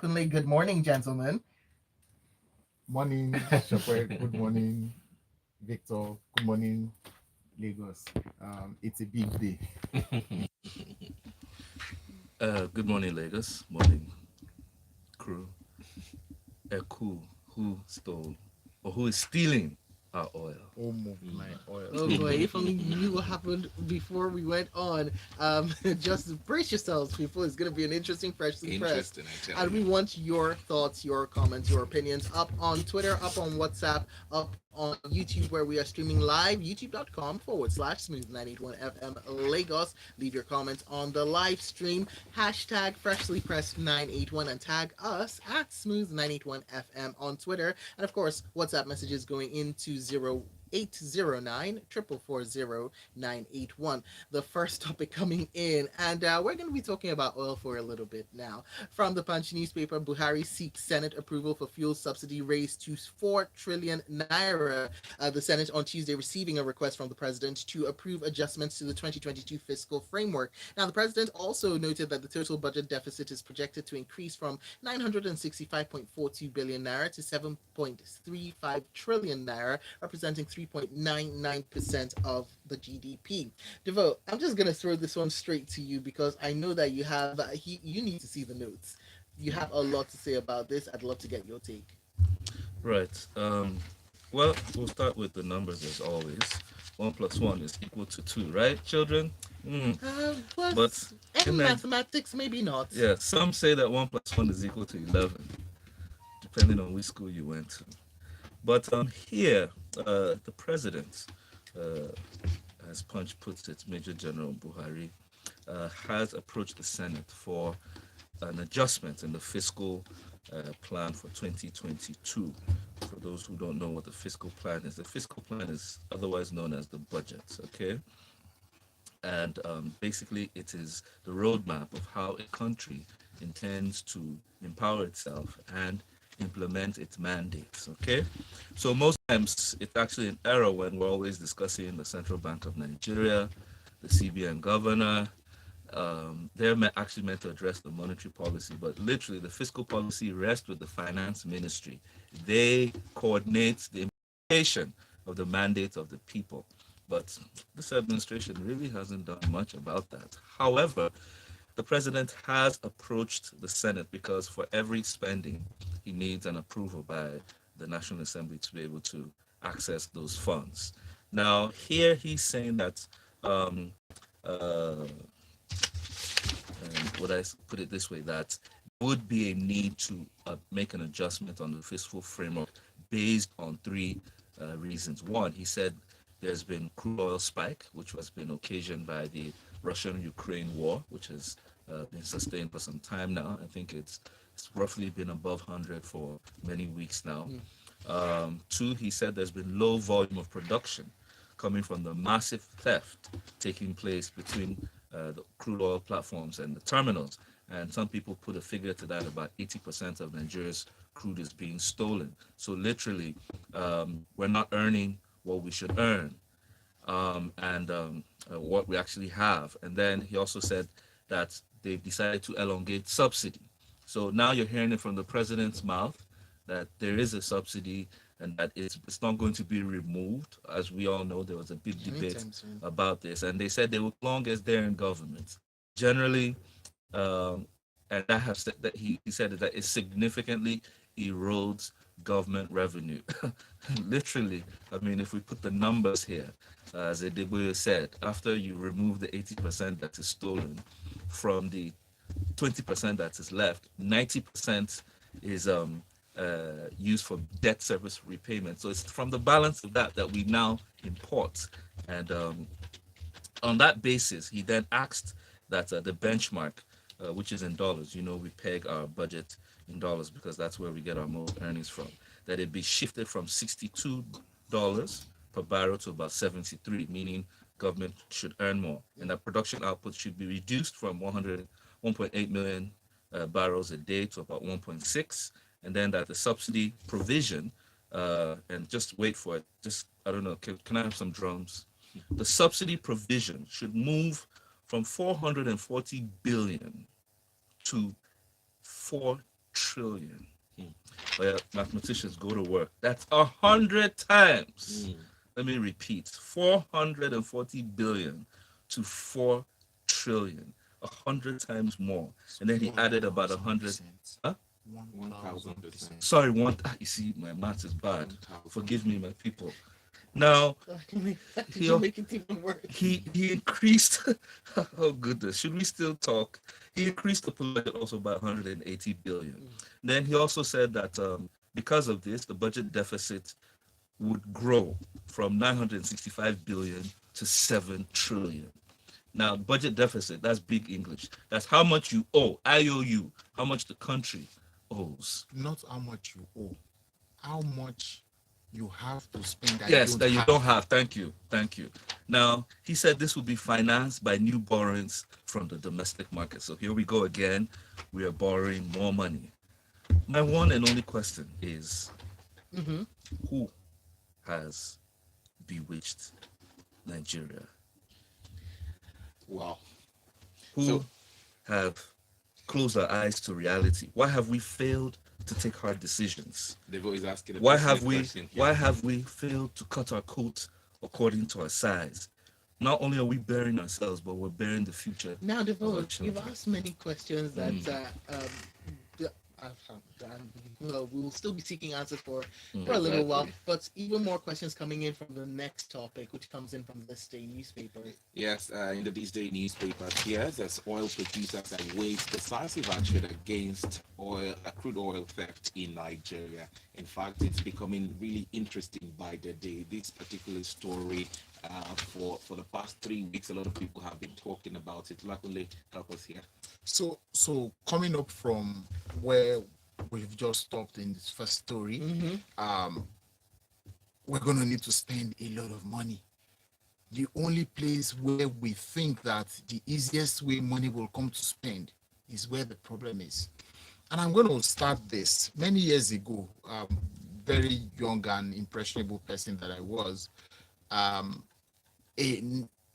Kunle, good morning, gentlemen. Morning, Shepherd. Good morning, Victor. Good morning, Lagos. It's a big day. Good morning, Lagos. Morning, crew. Eku, who stole or who is stealing our oil? Almost my oil. Oh boy, if only you knew what happened before we went on. Just brace yourselves, people. It's going to be an interesting Freshly Pressed. Interesting, I tell And we you. want your thoughts, your comments, your opinions up on Twitter, up on WhatsApp, up on YouTube, where we are streaming live, youtube.com/smooth981FM Lagos. Leave your comments on the live stream. Hashtag Freshly Pressed 981 and tag us at Smooth981FM on Twitter. And of course, WhatsApp messages going into 0809 440 981. The first topic coming in, and we're going to be talking about oil for a little bit now. From the Punch newspaper, Buhari seeks Senate approval for fuel subsidy raised to 4 trillion naira. The Senate on Tuesday receiving a request from the president to approve adjustments to the 2022 fiscal framework. Now, the president also noted that the total budget deficit is projected to increase from 965.42 billion naira to 7.35 trillion naira, representing 3.99% of the GDP. Devo, I'm just gonna throw this one straight to you because I know that you need to see the notes. You have a lot to say about this. I'd love to get your take. Right. Well, we'll start with the numbers as always. One plus one is equal to two, right, children? Mm. But Plus, in and that, mathematics, maybe not. yeah, some say that one plus one is equal to 11, depending on which school you went to. But here, the president, uh, as Punch puts it, Major General Buhari, has approached the Senate for an adjustment in the fiscal plan for 2022. For those who don't know what the fiscal plan is otherwise known as the budget, okay? And basically, it is the roadmap of how a country intends to empower itself and implement its mandates, okay? So most times, it's actually an error when we're always discussing the Central Bank of Nigeria, the CBN governor, they're actually meant to address the monetary policy, but literally the fiscal policy rests with the finance ministry. They coordinate the implementation of the mandate of the people. But this administration really hasn't done much about that. However, the president has approached the Senate because for every spending, he needs an approval by the National Assembly to be able to access those funds. Now, here he's saying that um, uh, would I put it this way, that would be a need to make an adjustment on the fiscal framework based on three reasons. One, he said there's been crude oil spike, which has been occasioned by the Russian-Ukraine war, which has been sustained for some time now. I think it's roughly been above 100 for many weeks now. Two, he said there's been low volume of production coming from the massive theft taking place between the crude oil platforms and the terminals. And some people put a figure to that about 80% of Nigeria's crude is being stolen. So literally, we're not earning what we should earn and what we actually have. And then he also said that they've decided to elongate subsidy. So now you're hearing it from the president's mouth that there is a subsidy and that it's not going to be removed. As we all know, there was a big debate Anytime soon. about this, and they said they will as long as they're in government. Generally, um, and that has that he said that it significantly erodes government revenue. Literally, I mean, if we put the numbers here, as Edeboye said, after you remove the 80% that is stolen from the 20% that is left, 90% is used for debt service repayment. So it's from the balance of that that we now import. And on that basis, he then asked that the benchmark, which is in dollars, we peg our budget in dollars because that's where we get our most earnings from, that it be shifted from $62 per barrel to about 73, meaning government should earn more. And that production output should be reduced from 1.8 million barrels a day to about 1.6. And then that the subsidy provision, and just wait for it, just, I don't know, can I have some drums? The subsidy provision should move from 440 billion to 4 trillion. Hmm. Well, mathematicians, go to work. That's 100 times. Let me repeat: 440 billion to 4 trillion. 100 times more. And then he added about 100. Huh? 1,000%. Sorry, one. You see, my math is bad. 1,000. Forgive me, my people. Now, You make it even worse. he increased. Oh goodness, should we still talk? He increased the budget also by 180 billion. Then he also said that because of this, the budget deficit would grow from 965 billion to 7 trillion. Now, budget deficit, that's big English. That's how much you owe, IOU, how much the country owes. Not how much you owe, how much you have to spend that Yes, you that don't you have. don't have. Thank you. Thank you. Now, he said this will be financed by new borrowings from the domestic market. So here we go again. We are borrowing more money. My one and only question is who has bewitched Nigeria? Wow. Who So- have closed our eyes to reality? Why have we failed to take hard decisions? They've always asking the Why pertinent have we question here. why have we failed to cut our coat according to our size? Not only are we bearing ourselves, but we're bearing the future. Now, of our Devon, you've children. asked many questions that the- well, we will still be seeking answers for a little while, Exactly. but even more questions coming in from the next topic, which comes in from this day newspaper. Yes, in the This Day newspapers here, as oil producers await decisive action against crude oil theft in Nigeria. In fact, it's becoming really interesting by the day. This particular story, for the past 3 weeks, a lot of people have been talking about it. Luckily, help us here. So coming up from where we've just stopped in this first story, we're gonna need to spend a lot of money. The only place where we think that the easiest way money will come to spend is where the problem is. And I'm going to start this. Many years ago, very young and impressionable person that I was, a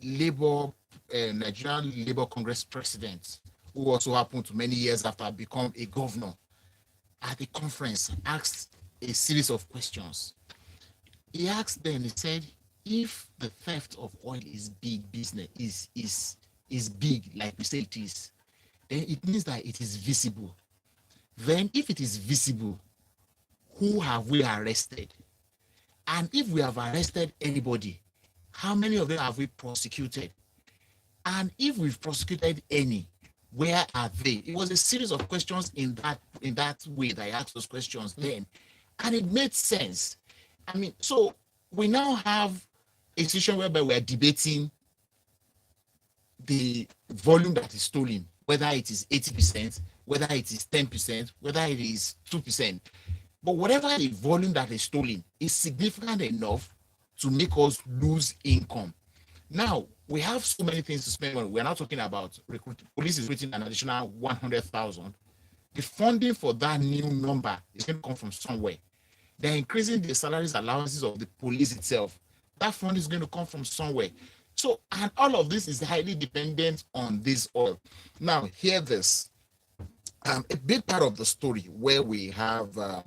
Labour, Nigerian Labour Congress president, who also happened to many years after become a governor, at a conference asked a series of questions. He asked them, he said, if the theft of oil is big business, is big, like we say it is, then it means that it is visible. Then if it is visible, who have we arrested? And if we have arrested anybody, how many of them have we prosecuted? And if we've prosecuted any, where are they? It was a series of questions in that way that I asked those questions then. And it made sense. I mean, so we now have a situation whereby we're debating the volume that is stolen, whether it is 80%, whether it is 10%, whether it is 2%. But whatever the volume that is stolen is significant enough to make us lose income. Now, we have so many things to spend on. We're not talking about recruiting. Police is recruiting an additional 100,000. The funding for that new number is going to come from somewhere. They're increasing the salaries allowances of the police itself. That fund is going to come from somewhere. So, and all of this is highly dependent on this oil. Now, hear this. A big part of the story where we have a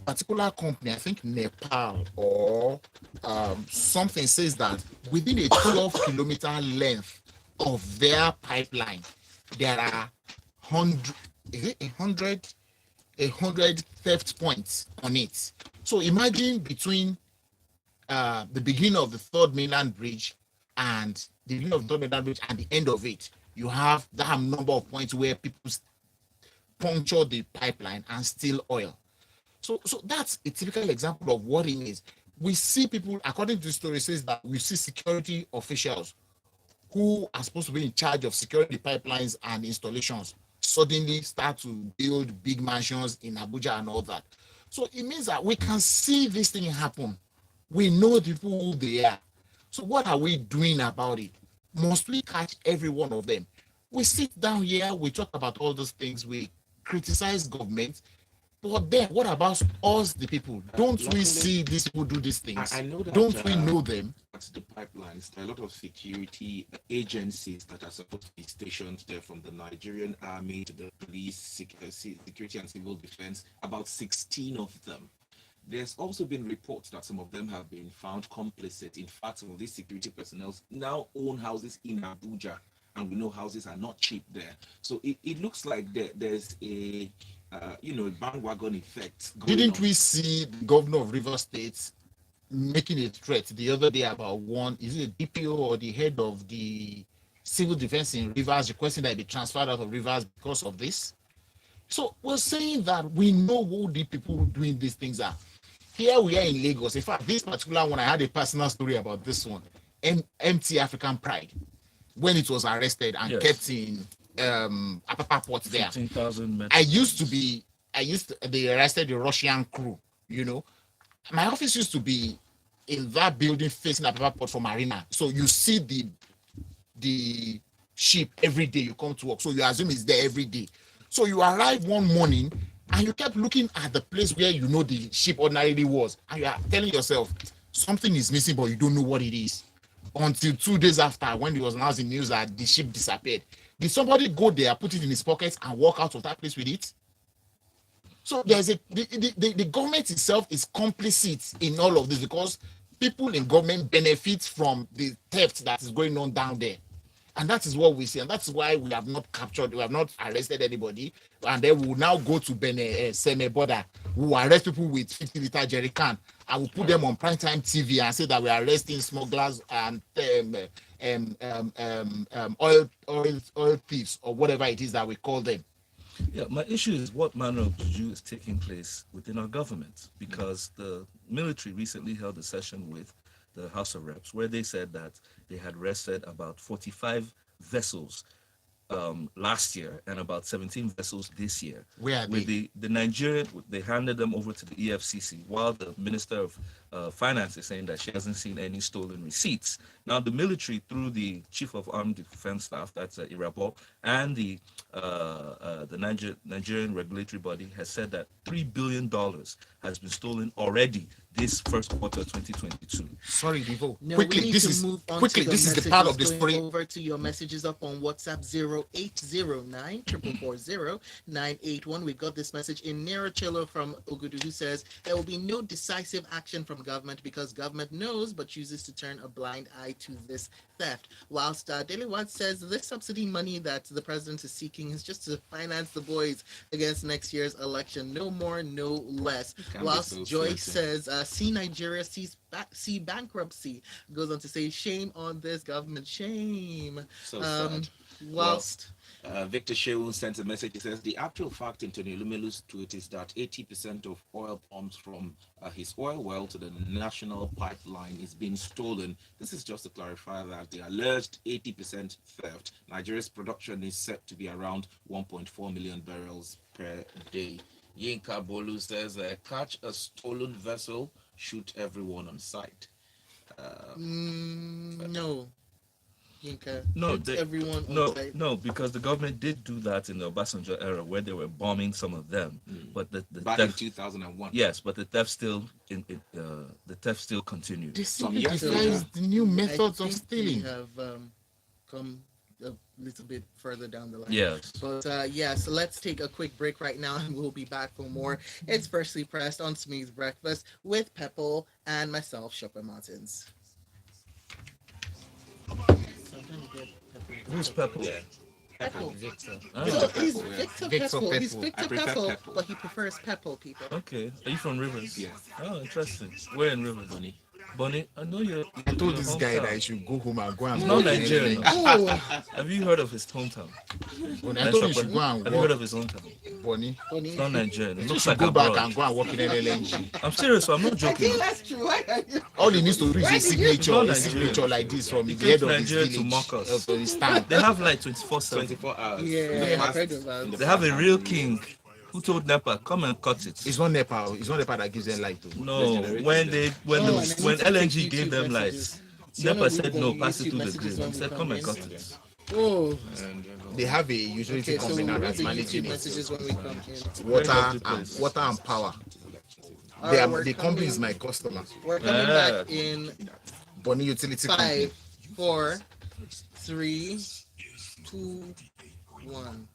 particular company, I think Nepal or something, says that within a 12-kilometer length of their pipeline, there are 100 theft points on it. So imagine between the beginning of the third mainland bridge and the beginning of the third mainland bridge and the end of it, you have that number of points where people puncture the pipeline and steal oil. So that's a typical example of what it means. We see people, according to the story, says that we see security officials who are supposed to be in charge of security pipelines and installations suddenly start to build big mansions in Abuja and all that. So it means that we can see this thing happen. We know the people who they are. So what are we doing about it? Must we catch every one of them? We sit down here, we talk about all those things, we criticize government. But then, what about us, the people? Don't we luckily, see these people do these things? I know that Don't we know them? at the pipelines, there are a lot of security agencies that are supposed to be stationed there, from the Nigerian army to the police, security and civil defense, about 16 of them. There's also been reports that some of them have been found complicit. In fact, some of these security personnel now own houses in Abuja, and we know houses are not cheap there. So it looks like there's a a bandwagon effect going Didn't on. we see the governor of Rivers State making a threat the other day about one, is it a DPO or the head of the civil defense in Rivers, requesting that it be transferred out of Rivers because of this? So we're saying that we know who the people doing these things are. Here we are in Lagos. In fact, this particular one, I had a personal story about this one. MT African Pride, when it was arrested and Yes. kept in Apapa Port there. 15,000 men. They arrested the Russian crew, you know. My office used to be in that building facing Apapa Port from Marina. So you see the ship every day you come to work. So you assume it's there every day. So you arrive one morning and you kept looking at the place where you know the ship ordinarily was. And you are telling yourself, something is missing, but you don't know what it is. Until 2 days after, when it was announced in news that the ship disappeared. Did somebody go there, put it in his pockets, and walk out of that place with it? So there's the government itself is complicit in all of this, because people in government benefit from the theft that is going on down there. And that is what we see. And that's why we have not captured, we have not arrested anybody. And then we will now go to Seme border. We will arrest people with 50-liter jerry can. And we'll put them on primetime TV and say that we are arresting smugglers and oil thieves, or whatever it is that we call them. Yeah, my issue is what manner of juju is taking place within our government, because the military recently held a session with the House of Reps where they said that they had arrested about 45 vessels last year and about 17 vessels this year. Where are with they? the Nigerian, they handed them over to the EFCC, while the Minister of Finance is saying that she hasn't seen any stolen receipts. Now, the military, through the Chief of Armed Defense Staff, that's Irabo, and the Nigerian regulatory body, has said that $3 billion has been stolen already this first quarter of 2022. Sorry, Devo. No, Quickly, we need this to is move on quickly. to This is the part of the messages. story. Going over to your messages up on WhatsApp 0809 440 981. We got this message in Nerachillo from Ogudu, who says there will be no decisive action from government because government knows but chooses to turn a blind eye to this theft. Whilst Daily Watch says this subsidy money that the president is seeking is just to finance the boys against next year's election. No more, no less. Whilst so Joyce certain. says, see Nigeria see bankruptcy. Goes on to say, shame on this government, shame. So sad. Whilst Victor Shehu sent a message. He says the actual fact in Tony Lumelu's tweet is that 80% of oil pumps from his oil well to the national pipeline is being stolen. This is just to clarify that the alleged 80% theft. Nigeria's production is set to be around 1.4 million barrels per day. Yinka Bolu says, catch a stolen vessel, shoot everyone on sight. no. Yinka, No, shoot everyone on No, site. no, because the government did do that in the Obasanjo era, where they were bombing some of them. But the Back in theft, 2001. yes, but the theft still the theft still continued. This Some simply years defies ago. the new methods I of think stealing. we have come a little bit further down the line. Yes. But yes, let's take a quick break right now and we'll be back for more. It's Freshly Pressed on Smooth Breakfast with Pepple and myself, Shopper Martins. Who's Pepper? Yeah. Pepple. Ah, So he's Pepple, yeah. Victor Victor Pepple. He's Pepple. Victor I prefer Pepple, Pepple. but he prefers Pepple people. okay. Are you from Rivers? Yeah. Oh, interesting. Where in Rivers? Bonnie. Bonnie, I know you're. I told your this guy hometown. that I should go home and go and He's work not in Nigerian. LA. Oh, Have you heard of his hometown? When I told him he should go and Have you heard work, of his hometown? Bonnie, It's not Nigerian. It he looks should like go back abroad. and go and work in LLNG. I'm serious. I'm not I joking. think that's true. Why are you? All he needs to do is a signature, Not a Nigerian. signature like this from He the head came of to his Nigeria to village, mock us. of his stamp. They have like 24/7. 24 hours. Yeah, In the I've past- heard of that. in the They have a past real 100 years. king who told NEPA, come and cut it. It's not Nepal. It's not Nepal that gives them light. Though. No, Next when generation. when Oh, and I when need to take LNG YouTube gave them messages. lights, So NEPA said we no, go pass it YouTube through the messages grid. when He we said, come come and in. cut it. Oh, And They have a utility okay. So company we'll now read that's the managing YouTube it. messages when we come in. very Water lovely and place. water and power. All right, we're The company is coming. my customer. We're coming back Yeah. in Bonnie Utility Company. 5, 4, 3, 2, 1.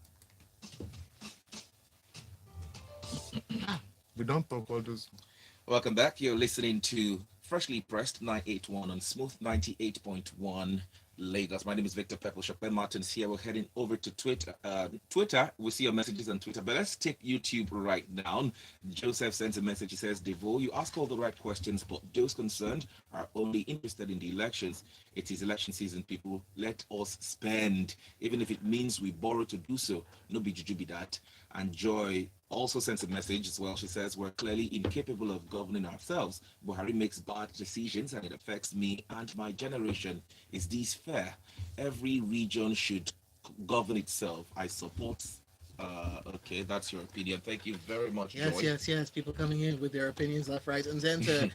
We don't talk all those. Welcome back. You're listening to Freshly Pressed 981 on Smooth 98.1 Lagos. My name is Victor Pepple. Chopin Martins here. We're heading over to Twitter. We see your messages on Twitter, but let's take YouTube right now. Joseph sends a message. He says, Devo, you ask all the right questions, but those concerned are only interested in the elections. It is election season, people. Let us spend, even if it means we borrow to do so. No be juju be that. And Joy also sends a message as well. She says, we're clearly incapable of governing ourselves. Buhari makes bad decisions and it affects me and my generation. Is this fair? Every region should govern itself. I support. Okay, that's your opinion. Thank you very much, Yes, Joy. yes, yes. People coming in with their opinions left, right, and center.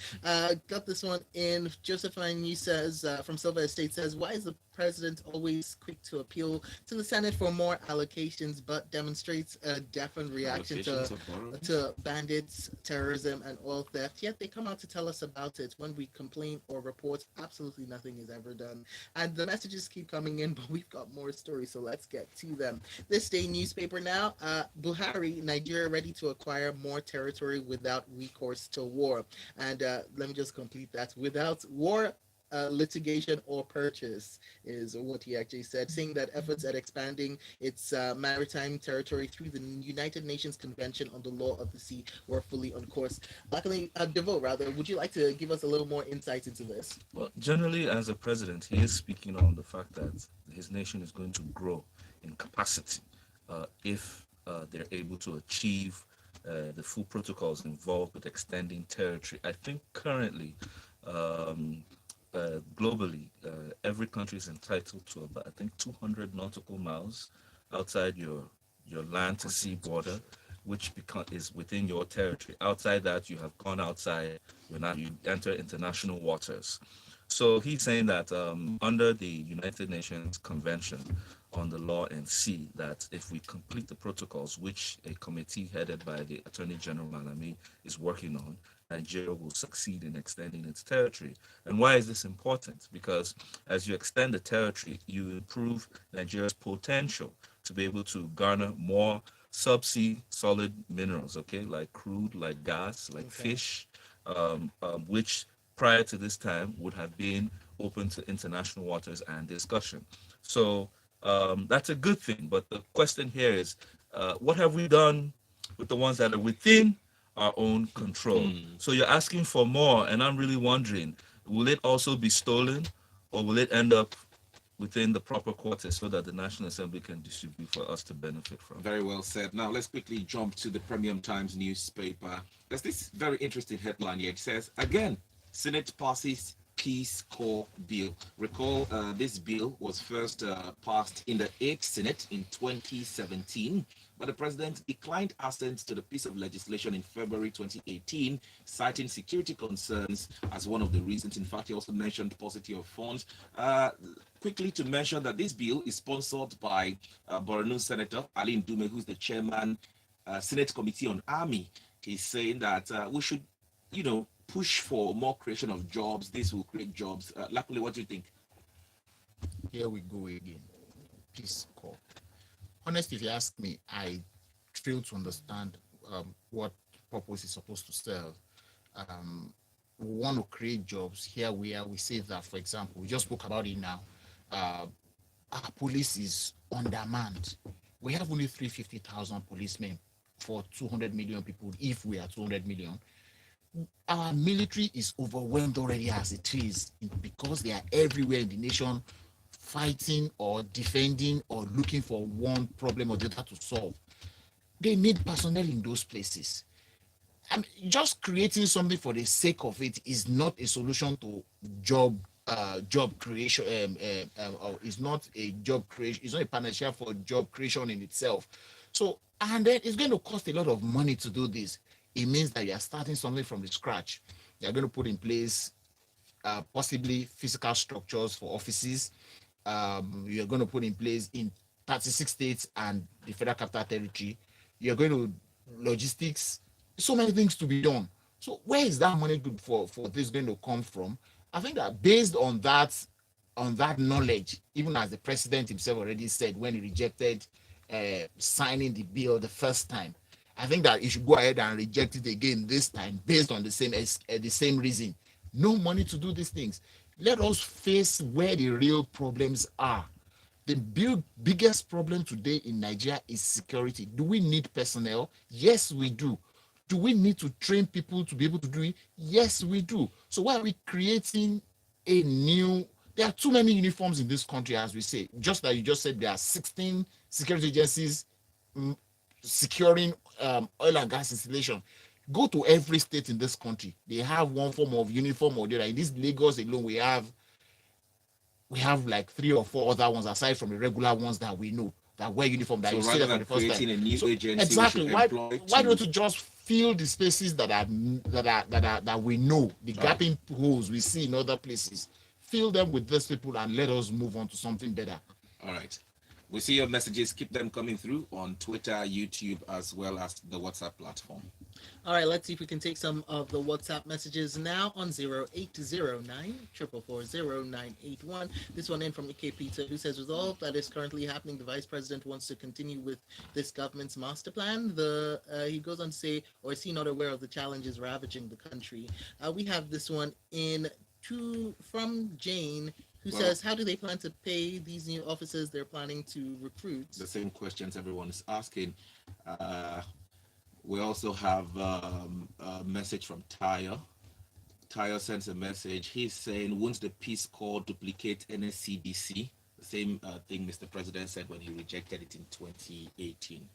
Got this one in. Josephine Yu says from Silver Estate says, "Why is the president always quick to appeal to the Senate for more allocations, but demonstrates a deafened reaction Allocations of borrowing. to bandits, terrorism, and oil theft? Yet they come out to tell us about it. When we complain or report, absolutely nothing is ever done. And the messages keep coming in, but we've got more stories, so let's get to them. This day newspaper now, Buhari, Nigeria ready to acquire more territory without recourse to war. And let me just complete that. Without war, litigation or purchase is what he actually said, saying that efforts at expanding its maritime territory through the United Nations Convention on the Law of the Sea were fully on course. Luckily, Devo, rather, would you like to give us a little more insight into this? Well, generally, as a president, he is speaking on the fact that his nation is going to grow in capacity if they're able to achieve the full protocols involved with extending territory. I think currently, globally, every country is entitled to about, I think, 200 nautical miles outside your land to sea border, which is within your territory. Outside that, you have gone outside. You enter international waters. So he's saying that under the United Nations Convention on the Law and Sea, that if we complete the protocols, which a committee headed by the Attorney General Malami is working on, Nigeria will succeed in extending its territory. And why is this important? Because as you extend the territory, you improve Nigeria's potential to be able to garner more subsea solid minerals, okay, like crude, like gas, like fish, which prior to this time would have been open to international waters and discussion. So that's a good thing. But the question here is, what have we done with the ones that are within our own control? So you're asking for more, and I'm really wondering, will it also be stolen, or will it end up within the proper quarters so that the National Assembly can distribute for us to benefit from? Very well said. Now let's quickly jump to the Premium Times newspaper. There's this very interesting headline here. It says, again, Senate passes Peace Corps bill. Recall this bill was first passed in the 8th Senate in 2017, but the president declined assent to the piece of legislation in February 2018, citing security concerns as one of the reasons. In fact, he also mentioned paucity of funds. Quickly to mention that this bill is sponsored by Borno Senator Ali Ndume, who's the chairman, Senate Committee on Army. He's saying that we should, push for more creation of jobs. This will create jobs. Luckily, what do you think? Here we go again. Peace Corps. Honestly, if you ask me, I fail to understand what purpose is supposed to serve. We want to create jobs. Here we say that, for example, we just spoke about it now. Our police is undermanned. We have only 350,000 policemen for 200 million people. If we are 200 million, our military is overwhelmed already as it is, because they are everywhere in the nation, fighting or defending or looking for one problem or the other to solve. They need personnel in those places. And just creating something for the sake of it is not a solution to job creation. Or is not a job creation. It's not a panacea for job creation in itself. So, and then it's going to cost a lot of money to do this. It means that you are starting something from the scratch. You are going to put in place possibly physical structures for offices. you're going to put in place in 36 states and the Federal Capital Territory. You're going to logistics, so many things to be done. So where is that money good for this going to come from? I think that based on that knowledge, even as the president himself already said when he rejected signing the bill the first time, I think that he should go ahead and reject it again this time based on the same reason. No money to do these things. Let us face where the real problems are. The biggest problem today in Nigeria is security. Do we need personnel? Yes, we do. Do we need to train people to be able to do it? Yes, we do. So why are we creating a new? There are too many uniforms in this country, as we say. Just like you just said, there are 16 security agencies securing oil and gas installation. Go to every state in this country. They have one form of uniform or the other. In this Lagos alone, we have like 3 or 4 other ones aside from the regular ones that we know that wear uniform that So you see rather them for than the first creating time. a new So agency, exactly, we should why employ why two. don't you just fill the spaces that we know, the All right. gaping holes we see in other places, fill them with these people and let us move on to something better. All right. We see your messages. Keep them coming through on Twitter, YouTube, as well as the WhatsApp platform. All right, let's see if we can take some of the WhatsApp messages now on 0809 444 This one in from Ike Peter, who says, with all that is currently happening, the vice president wants to continue with this government's master plan. He goes on to say, or is he not aware of the challenges ravaging the country? We have this one in from Jane, who Well, says, how do they plan to pay these new officers they're planning to recruit? the same questions everyone is asking. Uh, we also have a message from Tyre. Tyre sends a message. He's saying, won't the Peace Corps duplicate NSCDC? The same thing Mr. President said when he rejected it in 2018.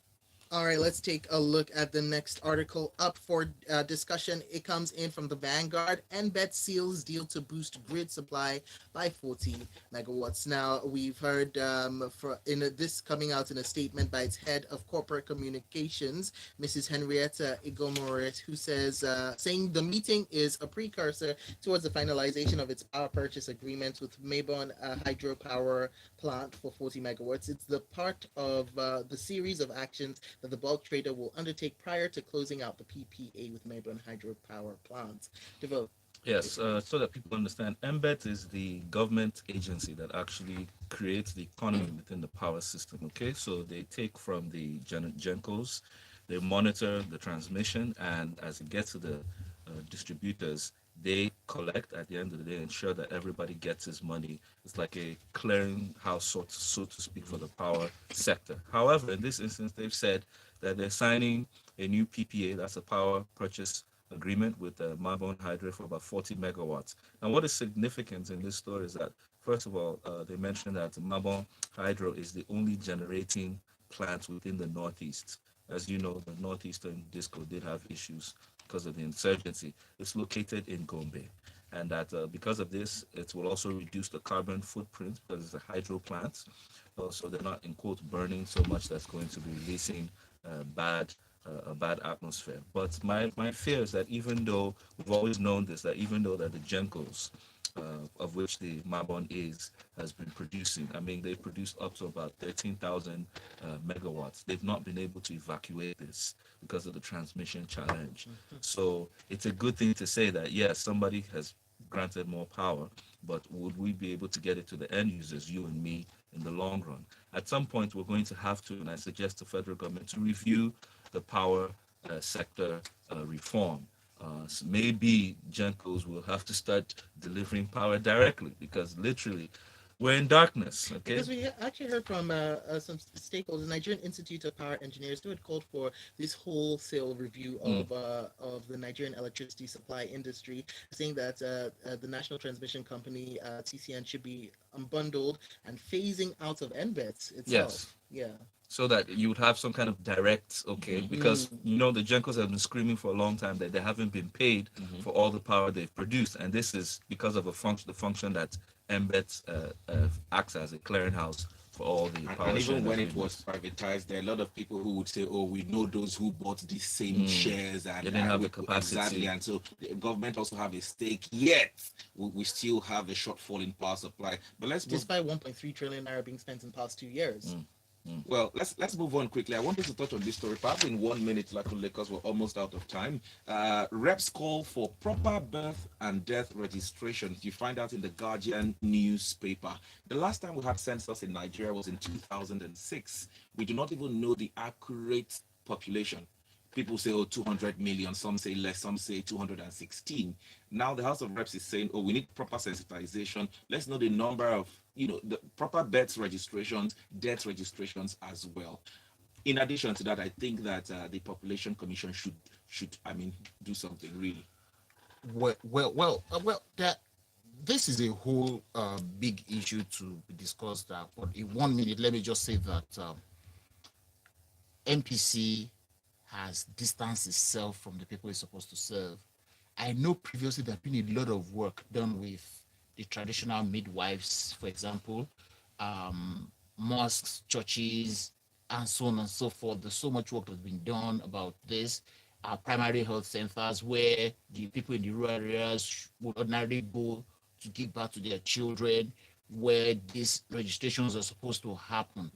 All right, let's take a look at the next article up for discussion. It comes in from the Vanguard. NBET seals deal to boost grid supply by 40 megawatts. Now, we've heard this coming out in a statement by its head of corporate communications, Mrs. Henrietta Igomores, who says, saying the meeting is a precursor towards the finalization of its power purchase agreement with Mabon hydropower plant for 40 megawatts. It's the part of the series of actions that the bulk trader will undertake prior to closing out the PPA with Melbourne hydropower plants. Devote. Yes, so that people understand, MBET is the government agency that actually creates the economy within the power system. Okay, so they take from the Gencos, they monitor the transmission, and as it gets to the distributors, they collect at the end of the day, ensure that everybody gets his money. It's like a clearing house, so to speak, for the power sector. However, in this instance, they've said that they're signing a new PPA, that's a power purchase agreement with Mabon Hydro for about 40 megawatts. Now, what is significant in this story is that, first of all, they mentioned that Mabon Hydro is the only generating plant within the Northeast. As you know, the Northeastern Disco did have issues because of the insurgency. It's located in Gombe. And that because of this, it will also reduce the carbon footprint because it's a hydro plant. So they're not, in quote, burning so much that's going to be releasing a bad atmosphere. But my fear is that even though we've always known this, that even though that the Gencos, of which the Mabon has been producing. I mean, they've produced up to about 13,000 megawatts. They've not been able to evacuate this because of the transmission challenge. So it's a good thing to say that, yes, somebody has granted more power, but would we be able to get it to the end users, you and me, in the long run? At some point, we're going to have to, and I suggest the federal government to review the power sector reform. So maybe Gencos will have to start delivering power directly because literally we're in darkness. Okay. Because we actually heard from some stakeholders, Nigerian Institute of Power Engineers, who had called for this wholesale review of the Nigerian electricity supply industry, saying that the National Transmission Company (TCN) should be unbundled and phasing out of NBET itself. Yes. Yeah. So that you would have some kind of direct, because you know the Gencos have been screaming for a long time that they haven't been paid for all the power they've produced, and this is because of the function that MBET acts as a clearinghouse for all the power And even sharing when it was agreements. privatized, there are a lot of people who would say, "Oh, we know those who bought the same shares, They and didn't have the exactly." capacity. And so the government also have a stake. Yet we still have a shortfall in power supply. But let's move. Despite 1.3 trillion naira being spent in the past 2 years. Well, let's move on quickly. I wanted to touch on this story, perhaps in 1 minute, Lakule, because we're almost out of time. Reps call for proper birth and death registrations. You find out in the Guardian newspaper. The last time we had census in Nigeria was in 2006. We do not even know the accurate population. People say, oh, 200 million. Some say less. Some say 216. Now the House of Reps is saying, oh, we need proper sensitization. Let's know the number of, the proper birth registrations, death registrations as well. In addition to that, I think that the Population Commission should, I mean, do something really. Well, that this is a whole big issue to be discussed. But in 1 minute, let me just say that NPC has distanced itself from the people it's supposed to serve. I know previously there has been a lot of work done with the traditional midwives, for example, mosques, churches, and so on and so forth. There's so much work that's been done about this. Primary health centers where the people in the rural areas would ordinarily go to give birth to their children, where these registrations are supposed to happen.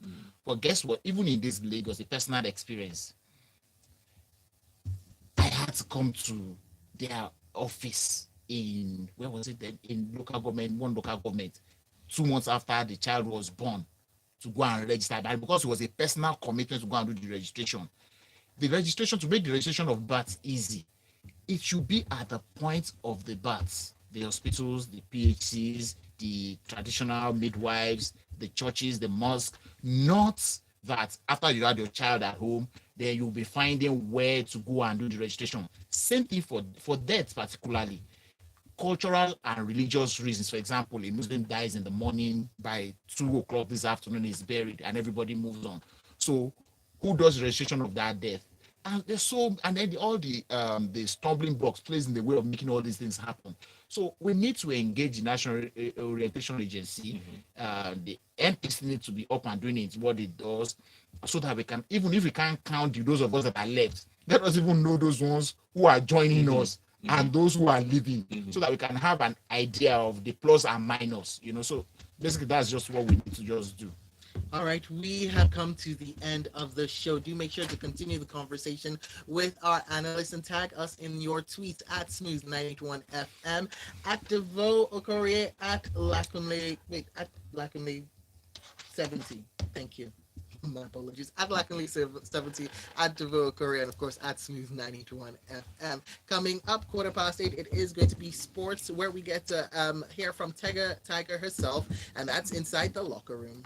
But guess what? Even in this Lagos, a personal experience, I had to come to their office in, where was it then? In one local government, 2 months after the child was born, to go and register. But because it was a personal commitment to go and do the registration, to make the registration of birth easy, it should be at the point of the birth. The hospitals, the PHCs, the traditional midwives, the churches, the mosque, not that after you had your child at home, then you'll be finding where to go and do the registration. Same thing for death, particularly cultural and religious reasons. For example, a Muslim dies in the morning, by 2 o'clock this afternoon is buried, and everybody moves on. So who does the registration of that death? And then all the stumbling blocks plays in the way of making all these things happen. So we need to engage the National Orientation Agency. The NPC need to be up and doing what it does, so that we can, even if we can't count those of us that are left, let us even know those ones who are joining us and those who are leaving, so that we can have an idea of the plus and minus. So basically that's just what we need to just do. All right, we have come to the end of the show. Do make sure to continue the conversation with our analysts and tag us in your tweets at Smooth981FM, at Devo Okorie, at Lakunle 70. Thank you. My apologies. At Lakunle 70, at Devo Okorie, and of course at Smooth981FM. Coming up, 8:15, it is going to be sports, where we get to hear from Tiger herself, and that's inside the locker room.